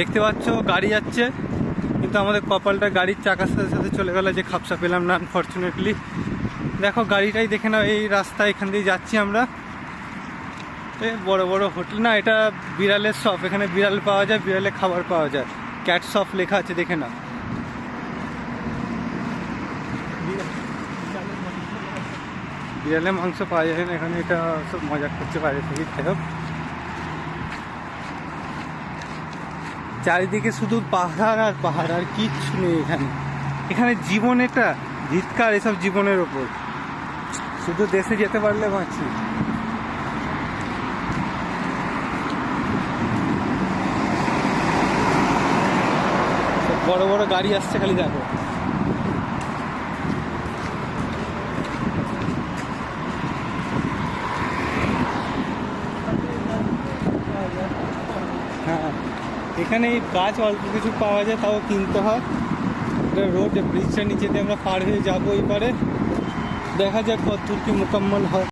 দেখতে পাচ্ছ গাড়ি যাচ্ছে, কিন্তু আমাদের কপালটা গাড়ির চাকার সাথে সাথে চলে গেল, যে খাপসা পেলাম না আনফর্চুনেটলি। দেখো গাড়িটাই দেখে নাও, এই রাস্তা এখান দিয়ে যাচ্ছি আমরা। বড় বড় হোটেল না, এটা বিড়ালের শপ, এখানে বিড়াল পাওয়া যায়, বিড়ালের খাবার পাওয়া যায়, ক্যাট শপ লেখা আছে দেখে নাও। বিড়ালের মাংস পাওয়া যায় না এখানে, এটা সব মজা করছে বাইরে থেকে। যাই হোক, চারিদিকে শুধু পাহাড় আর পাহাড়, আর কিচ্ছু নেই এখানে। এখানে জীবন, এটা ধিক্কার এসব জীবনের ওপর। শুধু দেশে যেতে পারলে বাঁচি। বড় বড় গাড়ি আসছে, খালি দেখো। হ্যাঁ, এখানে এই গাছ অল্প কিছু পাওয়া যায়, তাও কিনতে হয়। রোড ব্রিজটার নিচে দিয়ে আমরা পার হয়ে যাবো এই পারে। দেখা যাক কত দূর কি মোকাম্মল হয়।